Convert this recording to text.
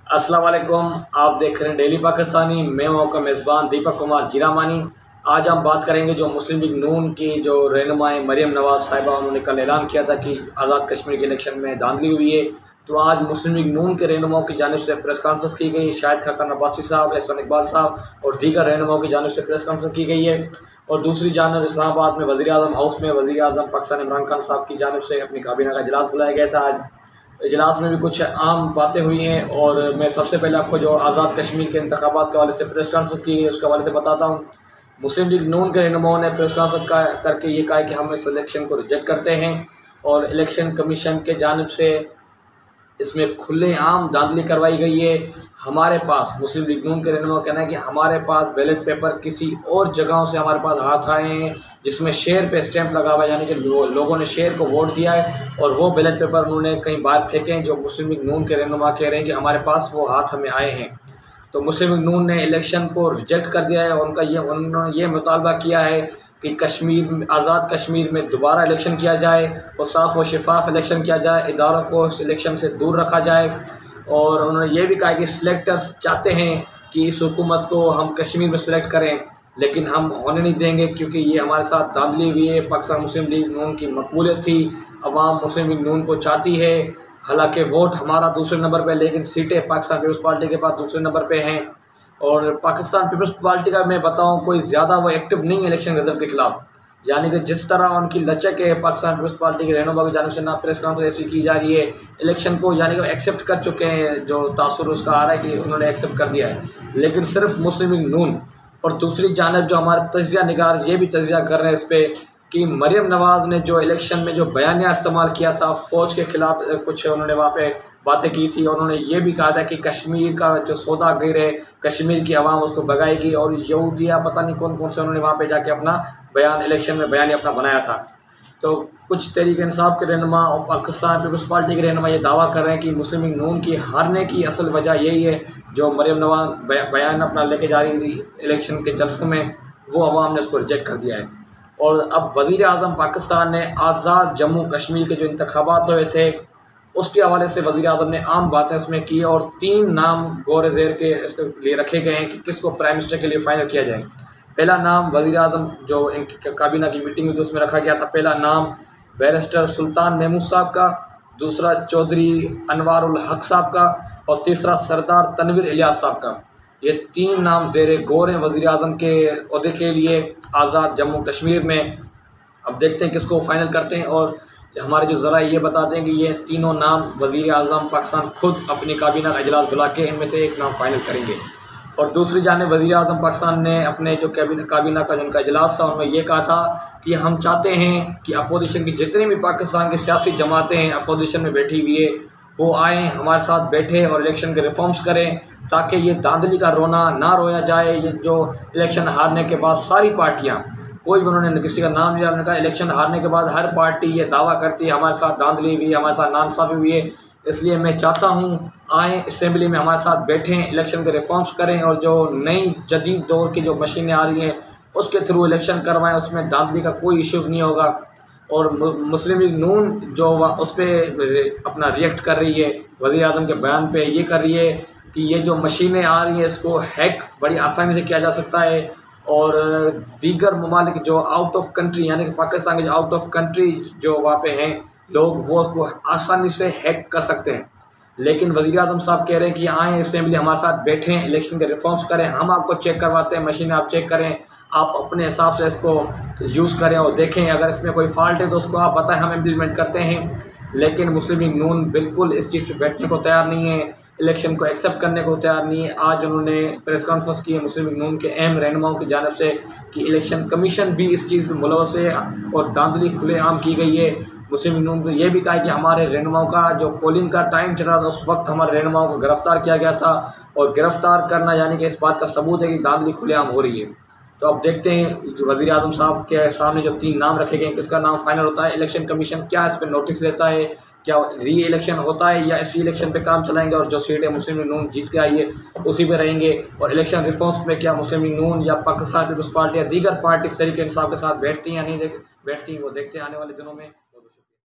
अस्सलाम वालेकुम। आप देख रहे हैं डेली पाकिस्तानी। मैं हूं आपका मेज़बान दीपक कुमार जीरामानी। आज हम बात करेंगे जो मुस्लिम लीग नून की जो रहनुमाई मरियम नवाज़ साहिबा, उन्होंने कल ऐलान किया था कि आज़ाद कश्मीर के इलेक्शन में धांधली हुई है। तो आज मुस्लिम लीग नून के रहनुमाओं की जानिब से प्रेस कॉन्फ्रेंस की गई। शाहिद खाकन अब्बासी साहब, एहसान इकबाल साहब और दीगर रहनुमाओं की जानिब से प्रेस कॉन्फ्रेंस की गई है। और दूसरी जानब इस्लामाबाद में वज़ीर आज़म हाउस में वज़ीर आज़म पाकिस्तान इमरान खान साहब की जानिब से अपनी काबीना का इजलास बुलाया गया था। आज इजलास में भी कुछ आम बातें हुई हैं और मैं सबसे पहले आपको जो आज़ाद कश्मीर के इंतखाबात के हवाले से प्रेस कॉन्फ्रेंस की है उसके हवाले से बताता हूँ। मुस्लिम लीग नून के रहनुमाओं ने प्रेस कॉन्फ्रेंस करके ये कहा कि हम इस इलेक्शन को रिजेक्ट करते हैं और इलेक्शन कमीशन के जानिब से इसमें खुलेआम धांधली करवाई गई है। हमारे पास मुस्लिम लीग नून के रहनुमा कहना है कि हमारे पास बैलेट पेपर किसी और जगहों से हमारे पास हाथ आए हैं जिसमें शेयर पे स्टैंप लगा हुआ है, यानी कि लोगों ने शेयर को वोट दिया है और वो बैलेट पेपर उन्होंने कहीं बाहर फेंके हैं। जो मुस्लिम लीग नून के रहनुमा कह रहे हैं कि हमारे पास वो हाथ हमें आए हैं। तो मुस्लिम लीग नून ने इलेक्शन को रिजेक्ट कर दिया है और उन्होंने ये मुतालबा किया है कि आज़ाद कश्मीर में दोबारा इलेक्शन किया जाए और साफ़ व शफाफ इलेक्शन किया जाए, इदारों को इस इलेक्शन से दूर रखा जाए। और उन्होंने ये भी कहा कि सिलेक्टर्स चाहते हैं कि इस हुकूमत को हम कश्मीर में सिलेक्ट करें, लेकिन हम होने नहीं देंगे क्योंकि ये हमारे साथ धांधली हुई है। पाकिस्तान मुस्लिम लीग नून की मकबूलियत थी, अवाम मुस्लिम लीग नून को चाहती है। हालांकि वोट हमारा दूसरे नंबर पे, लेकिन सीटें पाकिस्तान पीपल्स पार्टी के पास दूसरे नंबर पे हैं। और पाकिस्तान पीपल्स पार्टी का मैं बताऊं कोई ज़्यादा वो एक्टिव नहीं है इलेक्शन रिजल्ट के खिलाफ, यानी कि जिस तरह उनकी लचक है पाकिस्तान पीपल्स पार्टी के रहनुमा की जानिब से ना प्रेस कॉन्फ्रेंस ऐसी की जा रही है इलेक्शन को, यानी कि एक्सेप्ट कर चुके हैं। जो तासुर उसका आ रहा है कि उन्होंने एक्सेप्ट कर दिया है, लेकिन सिर्फ मुस्लिम लीग नून। और दूसरी जानब जो हमारे तजिया निगार ये भी तजिया कर रहे हैं इस पर कि मरियम नवाज़ ने जो इलेक्शन में जो बयानिया इस्तेमाल किया था फ़ौज के ख़िलाफ़, कुछ उन्होंने वहाँ पे बातें की थी और उन्होंने ये भी कहा था कि कश्मीर का जो सौदागर है, कश्मीर की आवाम उसको भगाएगी। और यहूदिया पता नहीं कौन कौन से उन्होंने वहाँ पे जाके अपना बयान इलेक्शन में बयान अपना बनाया था। तो कुछ तहरीक इंसाफ के रहनुमा और पाकिस्तान पीपल्स पार्टी के रहनुमा ये दावा कर रहे हैं कि मुस्लिम लीग नून की हारने की असल वजह यही है, जो मरियम नवाज़ बयान अपना लेके जा रही थी इलेक्शन के जल्से में, वो अवाम ने उसको रिजेक्ट कर दिया है। और अब वज़ीर आज़म पाकिस्तान ने आज़ाद जम्मू कश्मीर के जो इंतखाबात हुए थे उसके हवाले से वज़ीर आज़म ने आम बातें उसमें की और 3 नाम गौर ज़ेर के इसके लिए रखे गए हैं कि किसको प्राइम मिनिस्टर के लिए फ़ाइनल किया जाए। पहला नाम वज़ीर आज़म जो इनकी काबीना की मीटिंग हुई थी उसमें रखा गया था, पहला नाम बैरिस्टर सुल्तान महमूद साहब का, दूसरा चौधरी अनवारुल हक साहब का और तीसरा सरदार तनवीर इलियास साहब का। ये 3 नाम ज़ेर गौर हैं वज़ीर आज़म के ओहदे के लिए आज़ाद जम्मू कश्मीर में। अब देखते हैं किसको फ़ाइनल करते हैं। और हमारे जो ज़रा ये बताते हैं कि ये तीनों नाम वज़ीर आज़म पाकिस्तान खुद अपनी काबीना का इजलास बुला के इनमें से एक नाम फ़ाइनल करेंगे। और दूसरी जानिब वज़ीर आज़म पाकिस्तान ने अपने जो काबीना का जिनका इजलास था उनमें ये कहा था कि हम चाहते हैं कि अपोजिशन की जितनी भी पाकिस्तान की सियासी जमातें हैं अपोजिशन में बैठी हुई है वो आएँ हमारे साथ बैठे और इलेक्शन के रिफॉर्म्स करें, ताकि ये धांधली का रोना ना रोया जाए। ये जो इलेक्शन हारने के बाद सारी पार्टियाँ, कोई भी उन्होंने किसी का नाम लिया, उन्होंने कहा इलेक्शन हारने के बाद हर पार्टी ये दावा करती है हमारे साथ धांधली हुई, हमारे साथ नाइंसाफ़ी हुई है। इसलिए मैं चाहता हूँ आएँ असम्बली में हमारे साथ बैठें, इलेक्शन के रिफॉर्म्स करें और जो नई जदीद दौर की जो मशीनें आ रही हैं उसके थ्रू इलेक्शन करवाएँ, उसमें धांधली का कोई इश्यूज़ नहीं होगा। और मुस्लिम लीग नून जो उस पर अपना रिएक्ट कर रही है वज़ीर आज़म के बयान पे, ये कर रही है कि ये जो मशीनें आ रही हैं इसको हैक बड़ी आसानी से किया जा सकता है और दीगर ममालिक जो आउट ऑफ कंट्री, यानी कि पाकिस्तान के जो आउट ऑफ कंट्री जो वहाँ पे हैं लोग, वो उसको आसानी से हैक कर सकते हैं। लेकिन वज़ीर आज़म साहब कह रहे हैं कि आएँ असम्बली हमारे साथ बैठें, इलेक्शन के रिफॉर्म्स करें, हम आपको चेक करवाते हैं, मशीनें आप चेक करें, आप अपने हिसाब से इसको यूज़ करें और देखें अगर इसमें कोई फ़ाल्ट है तो उसको आप बताएं, हम इम्प्लीमेंट करते हैं। लेकिन मुस्लिम लीग नून बिल्कुल इस चीज़ पे बैठने को तैयार नहीं है, इलेक्शन को एक्सेप्ट करने को तैयार नहीं है। आज उन्होंने प्रेस कॉन्फ्रेंस की है मुस्लिम लीग नून के अहम रहनुमाओं की जानिब से कि इलेक्शन कमीशन भी इस चीज़ में मुलव्वस है और धांधली खुलेआम की गई है। मुस्लिम लीग नून को ये भी कहा है कि हमारे रहनुमाओं का जो पोलिंग का टाइम चल रहा था उस वक्त हमारे रहनुमाओं को गिरफ़्तार किया गया था और गिरफ़्तार करना यानी कि इस बात का सबूत है कि धांधली खुलेआम हो रही है। तो अब देखते हैं जो वज़ीर आज़म साहब के सामने जो 3 नाम रखे गए किसका नाम फाइनल होता है। इलेक्शन कमीशन क्या इस पर नोटिस लेता है, क्या री इलेक्शन होता है या इसी इलेक्शन पे काम चलाएंगे और जो सीटें मुस्लिम लीग नून जीत के आई है उसी पे रहेंगे। और इलेक्शन रिफॉर्म्स में क्या मुस्लिम लीग नून या पाकिस्तान पीपल्स पार्टी या दीगर पार्टी तरीके इंसाफ के साथ बैठती हैं या नहीं बैठती, वो देखते हैं आने वाले दिनों में।